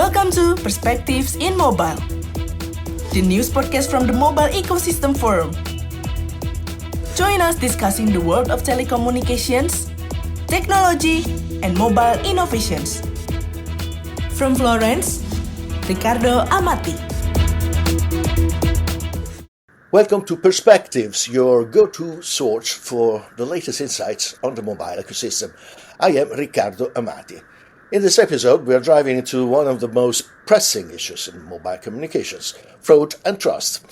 Welcome to Perspectives in Mobile, the news podcast from the Mobile Ecosystem Forum. Join us discussing the world of telecommunications, technology, and mobile innovations. From Florence, Ricardo Amati. Welcome to Perspectives, your go-to source for the latest insights on the mobile ecosystem. I am Ricardo Amati. In this episode, we are diving into one of the most pressing issues in mobile communications, fraud and trust.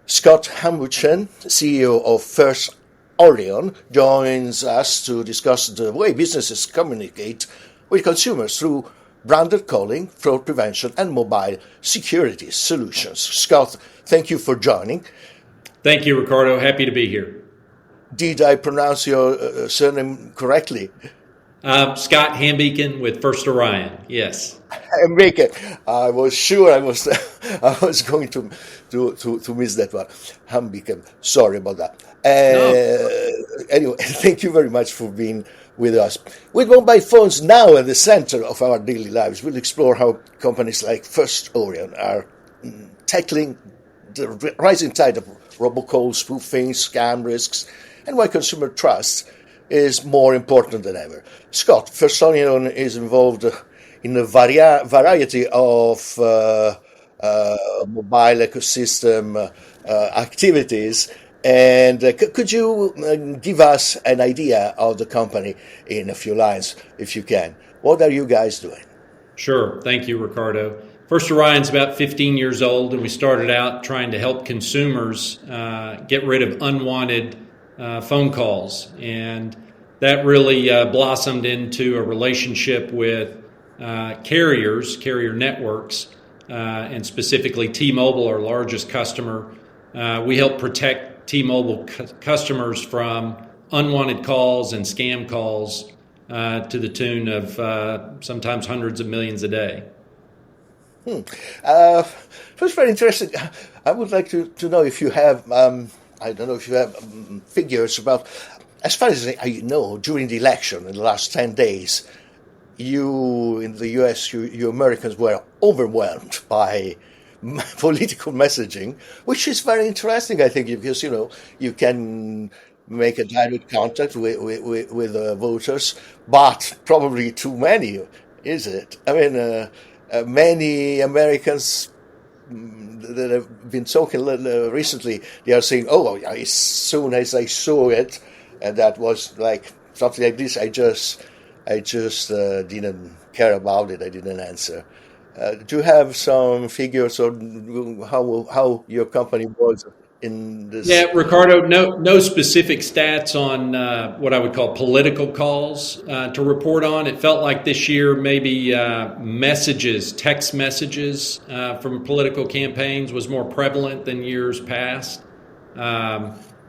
Scott Hambuchen, CEO of First Orion, joins us to discuss the way businesses communicate with consumers through branded calling, fraud prevention, and mobile security solutions. Scott, thank you for joining. Thank you, Ricardo. Happy to be here. Did I pronounce your surname correctly? Scott Hambuchen with First Orion. Yes. Hambuchen. I was sure I was going to miss that one. Hambuchen. Sorry about that. Anyway, thank you very much for being with us. With mobile phones now at the center of our daily lives, we'll explore how companies like First Orion are tackling the rising tide of robocalls, spoofing, scam risks, and why consumer trust is more important than ever. Scott, First Orion is involved in a variety of mobile ecosystem activities. And could you give us an idea of the company in a few lines, if you can? What are you guys doing? Sure. Thank you, Ricardo. First Orion's about 15 years old, and we started out trying to help consumers get rid of unwanted phone calls. And that really blossomed into a relationship with carrier networks, and specifically T-Mobile, our largest customer. We help protect T-Mobile customers from unwanted calls and scam calls to the tune of sometimes hundreds of millions a day. First, very interesting. I would like to know if you have, I don't know if you have figures about, as far as I know, during the election in the last 10 days, you in the US, you Americans were overwhelmed by political messaging, which is very interesting, I think, because, you can make a direct contact with voters, but probably too many, is it? I mean, many Americans that have been talking recently, they are saying, as soon as I saw it, and that was like something like this, I just didn't care about it. I didn't answer. Do you have some figures on how your company was in this? Yeah, Ricardo, no specific stats on what I would call political calls to report on. It felt like this year maybe text messages from political campaigns was more prevalent than years past.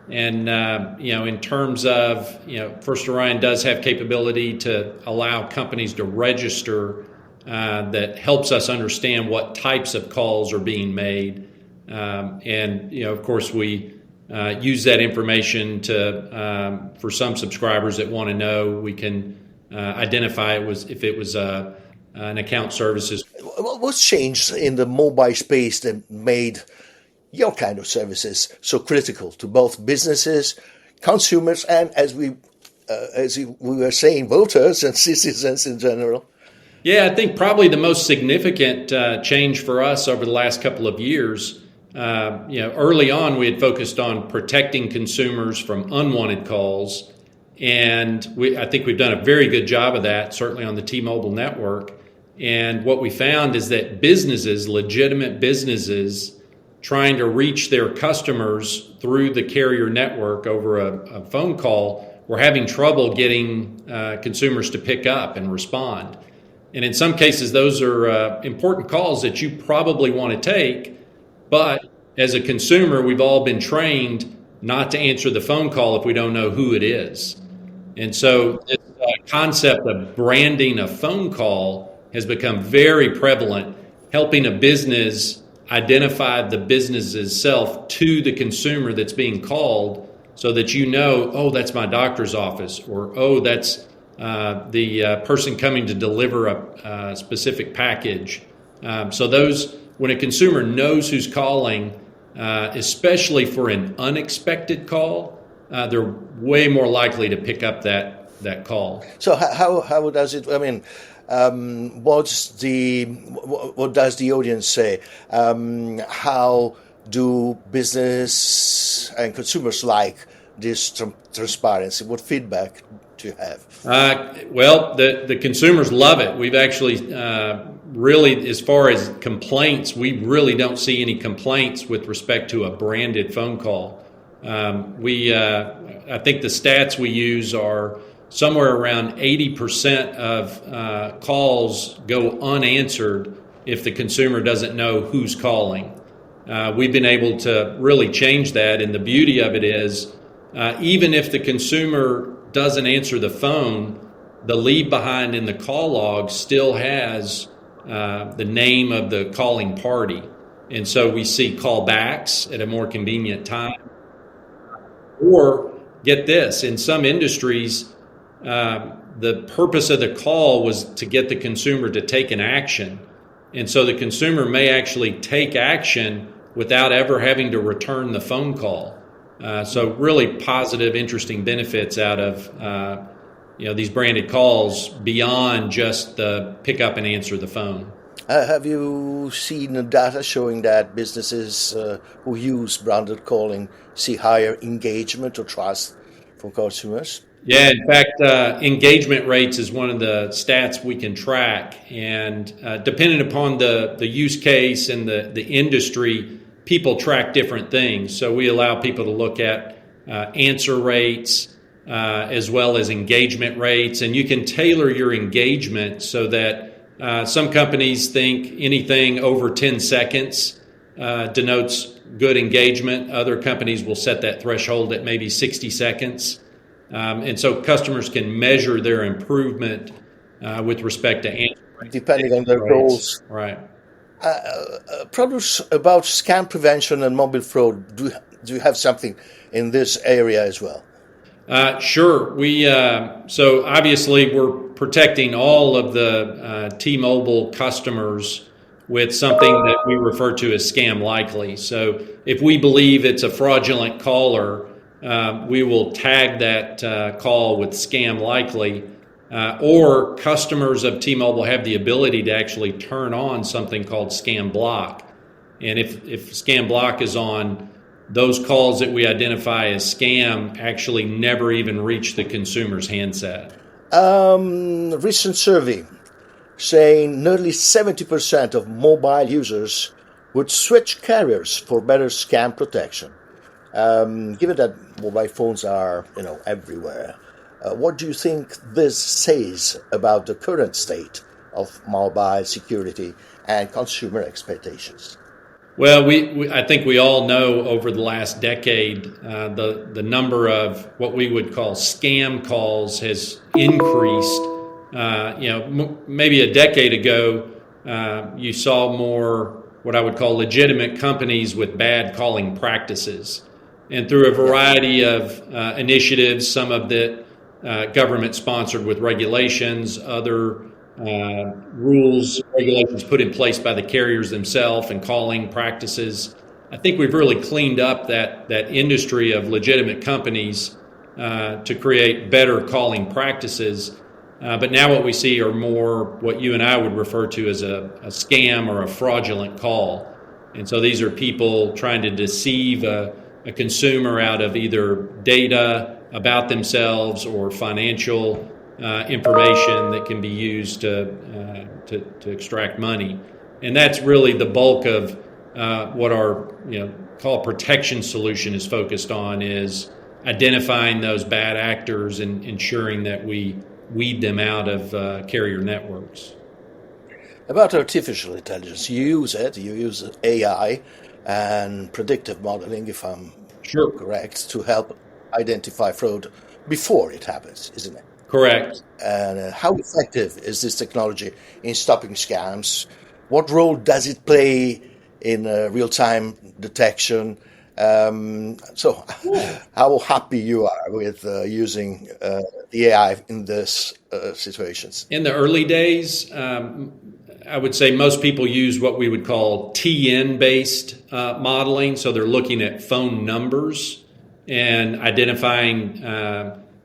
In terms of, First Orion does have capability to allow companies to register that helps us understand what types of calls are being made. Of course, we use that information to, for some subscribers that want to know, we can identify if it was an account services. What's changed in the mobile space that made your kind of services so critical to both businesses, consumers, and as we were saying, voters and citizens in general? Yeah, I think probably the most significant change for us over the last couple of years. Early on, we had focused on protecting consumers from unwanted calls, and I think we've done a very good job of that, certainly on the T-Mobile network. And what we found is that businesses, legitimate businesses, trying to reach their customers through the carrier network over a phone call, were having trouble getting consumers to pick up and respond. And in some cases, those are important calls that you probably want to take, but as a consumer, we've all been trained not to answer the phone call if we don't know who it is. And so this concept of branding a phone call has become very prevalent, helping a business identify the business's self to the consumer that's being called so that that's my doctor's office, or that's the person coming to deliver a specific package. So those, when a consumer knows who's calling, especially for an unexpected call, they're way more likely to pick up that call. So how does it? I mean, what does the audience say? How do business and consumers like this transparency? What feedback do you have? Well, the consumers love it. We've actually really, as far as complaints, we really don't see any complaints with respect to a branded phone call. I think the stats we use are somewhere around 80% of calls go unanswered if the consumer doesn't know who's calling. We've been able to really change that, and the beauty of it is, even if the consumer doesn't answer the phone, the leave behind in the call log still has the name of the calling party. And so we see callbacks at a more convenient time. Or, get this, in some industries, the purpose of the call was to get the consumer to take an action. And so the consumer may actually take action without ever having to return the phone call. So really positive, interesting benefits out of these branded calls beyond just the pick up and answer the phone. Have you seen data showing that businesses who use branded calling see higher engagement or trust from consumers? Yeah, in fact, engagement rates is one of the stats we can track. And depending upon the use case and the industry, people track different things. So we allow people to look at answer rates as well as engagement rates. And you can tailor your engagement so that some companies think anything over 10 seconds denotes good engagement. Other companies will set that threshold at maybe 60 seconds. And so customers can measure their improvement with respect to answer rates. Depending on their goals. Right. Products about scam prevention and mobile fraud, do you have something in this area as well? Sure. So obviously we're protecting all of the T-Mobile customers with something that we refer to as scam likely. So if we believe it's a fraudulent caller, we will tag that call with scam likely. Or customers of T-Mobile have the ability to actually turn on something called scam block. And if scam block is on, those calls that we identify as scam actually never even reach the consumer's handset. Recent survey saying nearly 70% of mobile users would switch carriers for better scam protection. Given that mobile phones are, everywhere, what do you think this says about the current state of mobile security and consumer expectations? Well, I think we all know over the last decade, the number of what we would call scam calls has increased. Maybe a decade ago, you saw more what I would call legitimate companies with bad calling practices. And through a variety of initiatives, some of that government sponsored with regulations, other rules, regulations put in place by the carriers themselves and calling practices. I think we've really cleaned up that industry of legitimate companies to create better calling practices. But now what we see are more what you and I would refer to as a scam or a fraudulent call. And so these are people trying to deceive a consumer out of either data about themselves or financial information that can be used to extract money. And that's really the bulk of what our call protection solution is focused on, is identifying those bad actors and ensuring that we weed them out of carrier networks. About artificial intelligence, you use AI and predictive modeling, if I'm correct, to help identify fraud before it happens, isn't it? Correct. And how effective is this technology in stopping scams? What role does it play in real-time detection? So how happy you are with using the AI in these situations? In the early days, I would say most people use what we would call TN-based modeling. So they're looking at phone numbers and identifying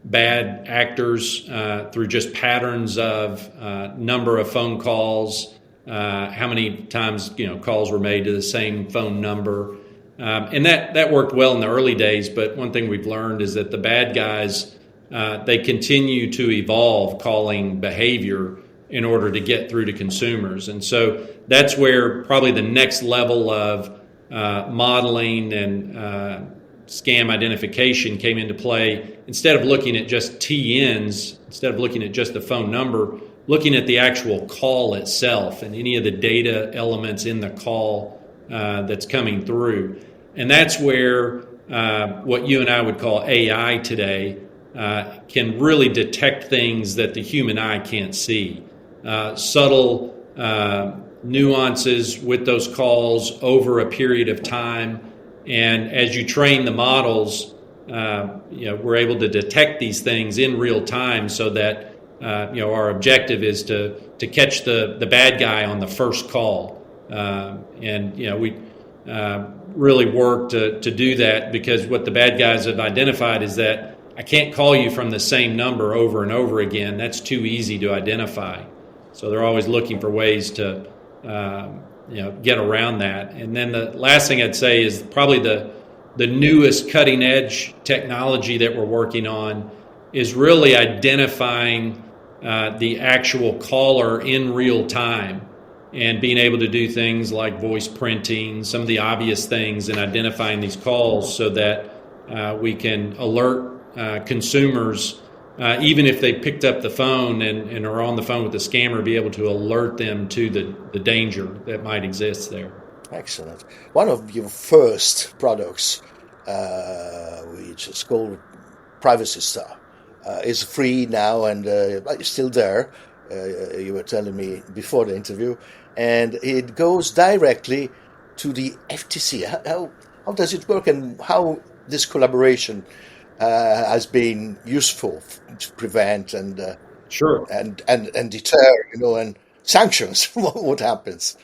bad actors through just patterns of number of phone calls, how many times calls were made to the same phone number. And that worked well in the early days, but one thing we've learned is that the bad guys, they continue to evolve calling behavior in order to get through to consumers. And so that's where probably the next level of modeling and scam identification came into play. Instead of looking at just TNs, instead of looking at just the phone number, looking at the actual call itself and any of the data elements in the call that's coming through. And that's where what you and I would call AI today can really detect things that the human eye can't see. Subtle nuances with those calls over a period of time. And as you train the models, we're able to detect these things in real time so that our objective is to catch the bad guy on the first call. We really work to do that, because what the bad guys have identified is that I can't call you from the same number over and over again. That's too easy to identify. So they're always looking for ways to get around that. And then the last thing I'd say is probably the newest cutting edge technology that we're working on is really identifying the actual caller in real time and being able to do things like voice printing, some of the obvious things, and identifying these calls so that we can alert consumers, even if they picked up the phone and are on the phone with the scammer, be able to alert them to the danger that might exist there. Excellent. One of your first products, which is called Privacy Star, is free now and it's still there. You were telling me before the interview, and it goes directly to the FTC. How does it work, and how this collaboration has been useful to prevent and sure and deter, and sanctions what happens?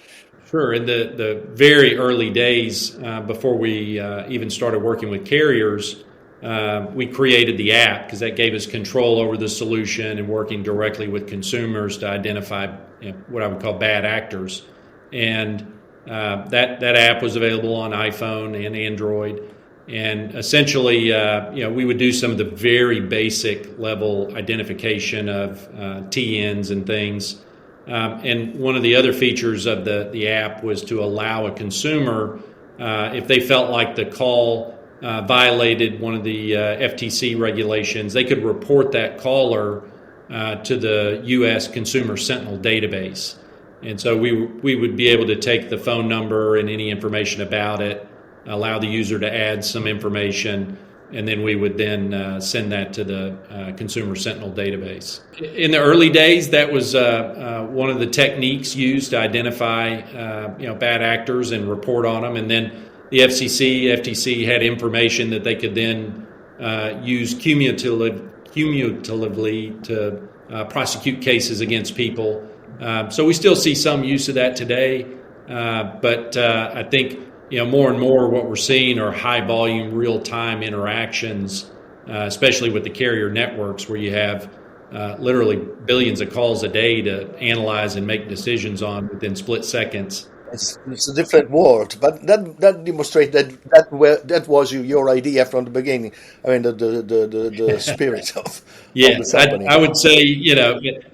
Sure. In the very early days, before we even started working with carriers, we created the app because that gave us control over the solution and working directly with consumers to identify what I would call bad actors. And that app was available on iPhone and Android. And essentially, we would do some of the very basic level identification of TNs and things. And one of the other features of the app was to allow a consumer, if they felt like the call violated one of the FTC regulations, they could report that caller to the U.S. Consumer Sentinel database. And so we would be able to take the phone number and any information about it, allow the user to add some information, and then we would then send that to the Consumer Sentinel database. In the early days, that was one of the techniques used to identify bad actors and report on them. And then the FTC had information that they could then use cumulatively to prosecute cases against people. So we still see some use of that today, but I think more and more what we're seeing are high volume, real time interactions, especially with the carrier networks, where you have literally billions of calls a day to analyze and make decisions on within split seconds. It's a different world, but that demonstrates that was your idea from the beginning. I mean, the spirit of the company. I would say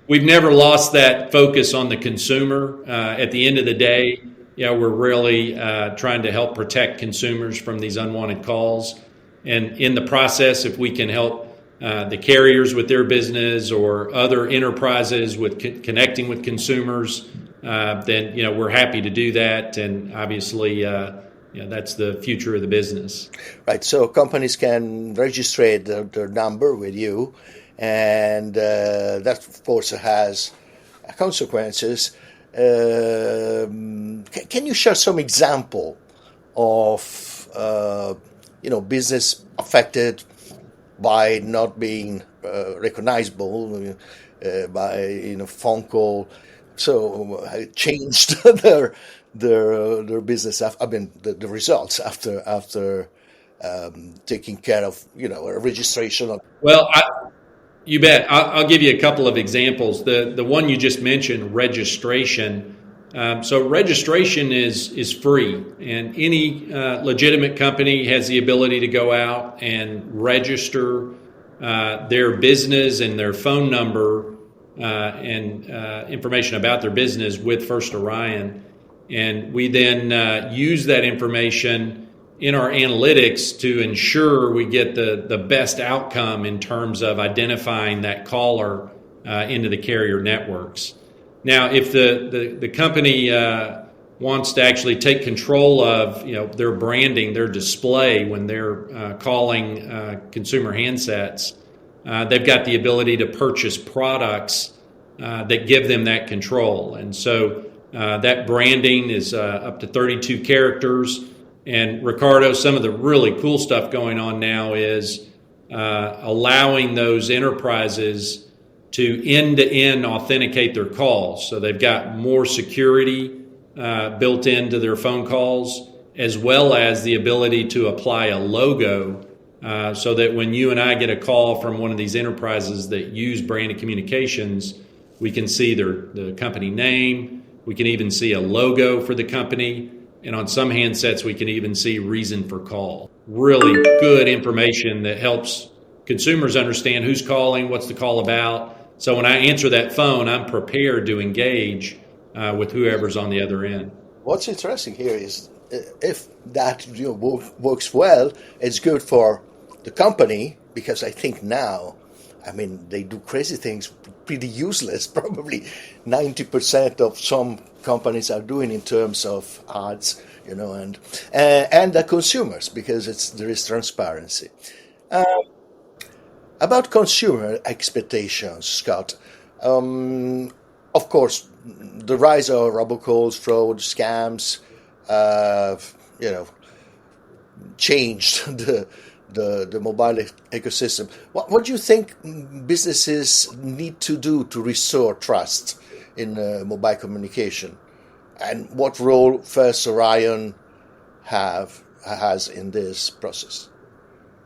we've never lost that focus on the consumer. At the end of the day, we're really trying to help protect consumers from these unwanted calls, and in the process, if we can help the carriers with their business or other enterprises with connecting with consumers, then we're happy to do that, and obviously that's the future of the business. Right. So companies can register their number with you, and that of course has consequences. Can you share some example of business affected by not being recognizable by phone call? so it changed their business. I mean, the results after taking care of a registration. Well, you bet. I'll give you a couple of examples. The one you just mentioned, registration. So registration is free, and any legitimate company has the ability to go out and register their business and their phone number and information about their business with First Orion. And we then use that information in our analytics to ensure we get the best outcome in terms of identifying that caller into the carrier networks. Now, if the company wants to actually take control of their branding, their display when they're calling consumer handsets, they've got the ability to purchase products that give them that control. And so that branding is up to 32 characters. And Ricardo, some of the really cool stuff going on now is allowing those enterprises to end-to-end authenticate their calls. So they've got more security built into their phone calls, as well as the ability to apply a logo so that when you and I get a call from one of these enterprises that use branded communications, we can see the company name, we can even see a logo for the company, and on some handsets we can even see reason for call. Really good information that helps consumers understand who's calling, what's the call about. So when I answer that phone, I'm prepared to engage with whoever's on the other end. What's interesting here is if that works well, it's good for the company, because I think now, I mean, they do crazy things, pretty useless, probably 90% of some companies are doing in terms of ads, and the consumers, because there is transparency. About consumer expectations, Scott, of course, the rise of robocalls, fraud, scams, changed the mobile ecosystem. What do you think businesses need to do to restore trust in mobile communication, and what role First Orion has in this process?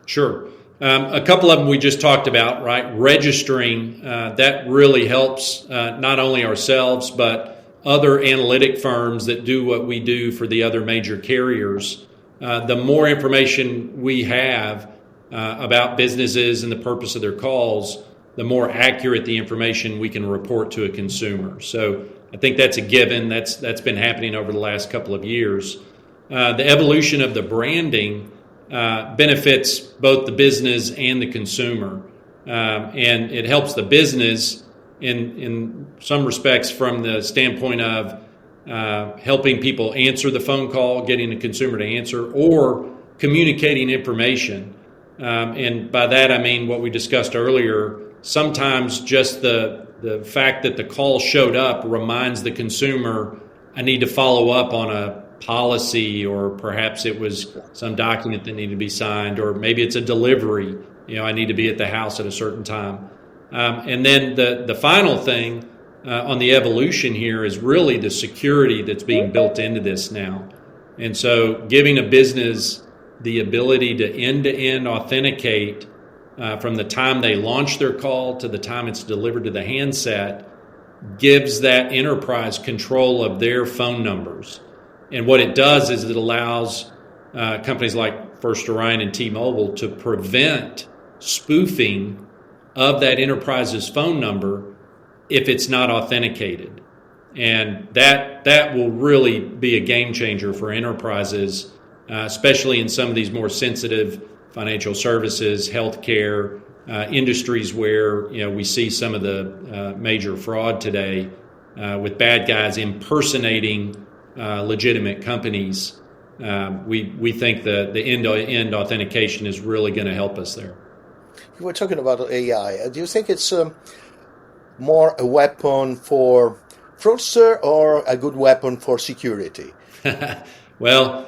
Sure. A couple of them we just talked about, right? Registering, that really helps not only ourselves, but other analytic firms that do what we do for the other major carriers. The more information we have about businesses and the purpose of their calls, the more accurate the information we can report to a consumer. So I think that's a given. That's been happening over the last couple of years. The evolution of the branding benefits both the business and the consumer. And it helps the business in some respects from the standpoint of helping people answer the phone call, getting the consumer to answer, or communicating information. And by that I mean what we discussed earlier. Sometimes just the fact that the call showed up reminds the consumer, I need to follow up on a policy, or perhaps it was some document that needed to be signed, or maybe it's a delivery. I need to be at the house at a certain time. And then the final thing on the evolution here is really the security that's being built into this now. And so giving a business the ability to end-to-end authenticate from the time they launch their call to the time it's delivered to the handset gives that enterprise control of their phone numbers. And what it does is it allows companies like First Orion and T-Mobile to prevent spoofing of that enterprise's phone number if it's not authenticated. And that will really be a game changer for enterprises, especially in some of these more sensitive financial services, healthcare, industries where we see some of the major fraud today with bad guys impersonating legitimate companies. We think the end-to-end authentication is really going to help us there. You were talking about AI. Do you think it's more a weapon for fraudster or a good weapon for security? Well,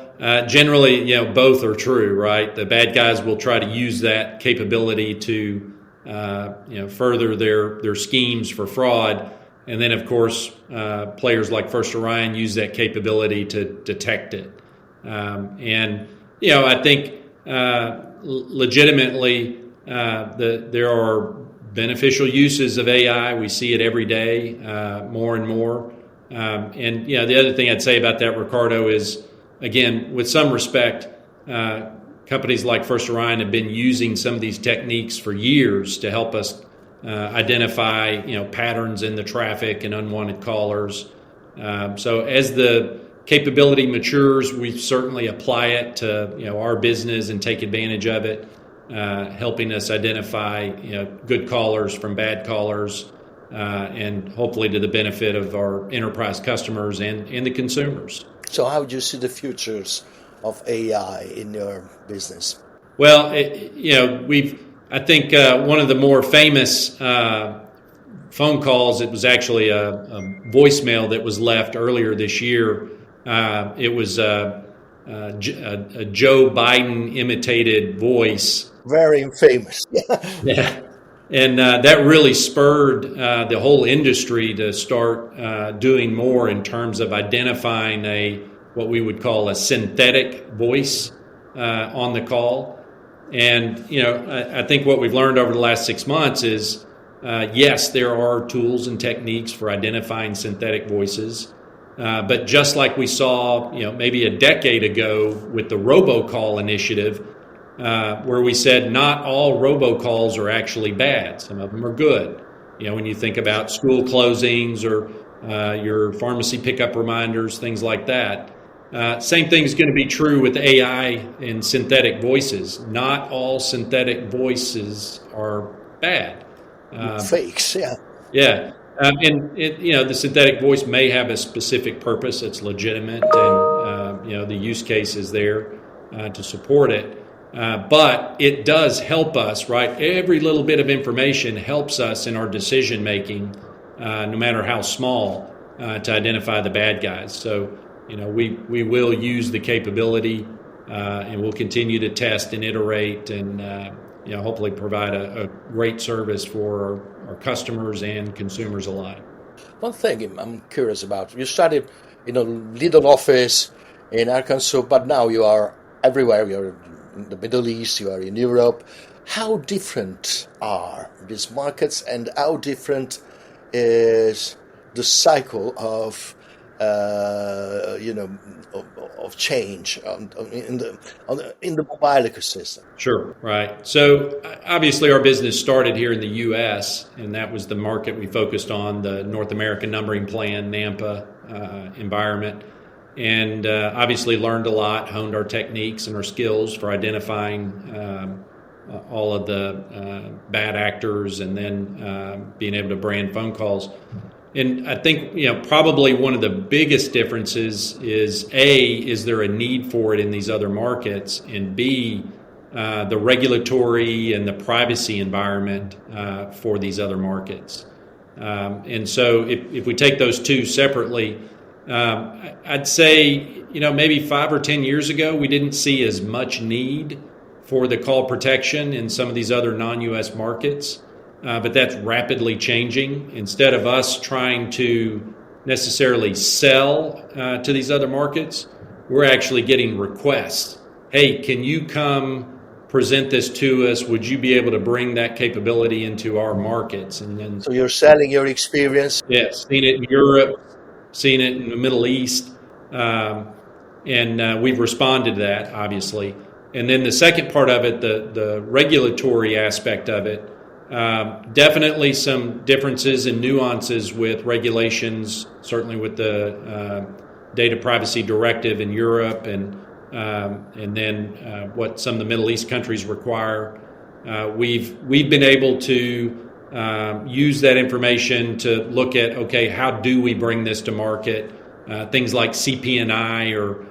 generally, both are true, right? The bad guys will try to use that capability to, further their schemes for fraud. And then, of course, players like First Orion use that capability to detect it. I think legitimately there are beneficial uses of AI. We see it every day, more and more. The other thing I'd say about that, Ricardo, is, again, with some respect, companies like First Orion have been using some of these techniques for years to help us identify, patterns in the traffic and unwanted callers. So as the capability matures, we certainly apply it to, our business and take advantage of it, helping us identify, good callers from bad callers, and hopefully to the benefit of our enterprise customers and the consumers. So how do you see the futures of AI in your business? Well, I think one of the more famous phone calls, it was actually a voicemail that was left earlier this year. It was a Joe Biden imitated voice. Very famous. Yeah. And that really spurred the whole industry to start doing more in terms of identifying what we would call a synthetic voice on the call. And, I think what we've learned over the last 6 months is, yes, there are tools and techniques for identifying synthetic voices. But just like we saw, maybe a decade ago with the robocall initiative, where we said not all robocalls are actually bad. Some of them are good. When you think about school closings or your pharmacy pickup reminders, things like that. Same thing is going to be true with AI and synthetic voices. Not all synthetic voices are bad. Fakes, yeah. Yeah. The synthetic voice may have a specific purpose that's legitimate, and the use case is there to support it. But it does help us, right? Every little bit of information helps us in our decision making, no matter how small, to identify the bad guys. So, we will use the capability, and we'll continue to test and iterate, and hopefully provide a great service for our customers and consumers alike. One thing I'm curious about, you started in a little office in Arkansas, but now you are everywhere. You're in the Middle East, you are in Europe. How different are these markets, and how different is the cycle of of change in the mobile ecosystem? Sure, right. So obviously our business started here in the U.S., and that was the market we focused on, the North American Numbering Plan, NAMPA environment, and obviously learned a lot, honed our techniques and our skills for identifying all of the bad actors, and then being able to brand phone calls. And I think, probably one of the biggest differences is A, is there a need for it in these other markets? And B, the regulatory and the privacy environment for these other markets. And so if we take those two separately, I'd say, maybe 5 or 10 years ago, we didn't see as much need for the call protection in some of these other non-U.S. markets. But that's rapidly changing. Instead of us trying to necessarily sell to these other markets, we're actually getting requests. Hey, can you come present this to us? Would you be able to bring that capability into our markets? And then, so you're selling your experience? Yes, seen it in Europe, seen it in the Middle East, and we've responded to that, obviously. And then the second part of it, the regulatory aspect of it, definitely some differences and nuances with regulations, certainly with the Data Privacy Directive in Europe, and then what some of the Middle East countries require. We've been able to use that information to look at, okay, how do we bring this to market? Things like CP&I, or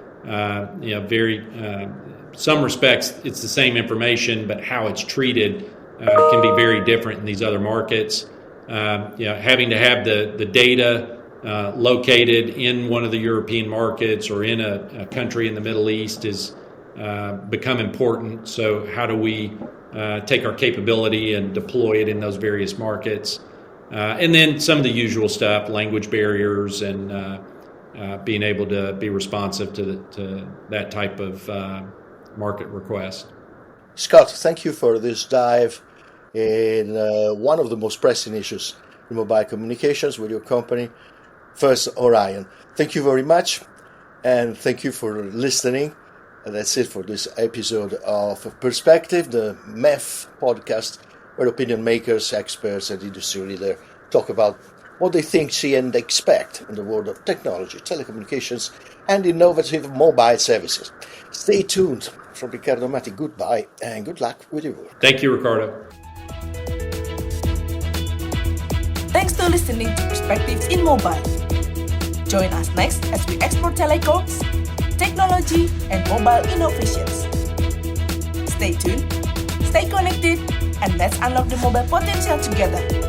very some respects it's the same information, but how it's treated can be very different in these other markets. Having to have the data located in one of the European markets or in a country in the Middle East is become important. So how do we take our capability and deploy it in those various markets? And then some of the usual stuff, language barriers and being able to be responsive to that type of market request. Scott, thank you for this dive in one of the most pressing issues in mobile communications with your company, First Orion. Thank you very much, and thank you for listening. And that's it for this episode of Perspective, the MEF podcast, where opinion makers, experts, and industry leaders talk about what they think, see, and expect in the world of technology, telecommunications, and innovative mobile services. Stay tuned. From Riccardo Matti, goodbye and good luck with your work. Thank you, Ricardo. Thanks for listening to Perspectives in Mobile. Join us next as we explore telecoms, technology, and mobile innovations. Stay tuned, stay connected, and let's unlock the mobile potential together.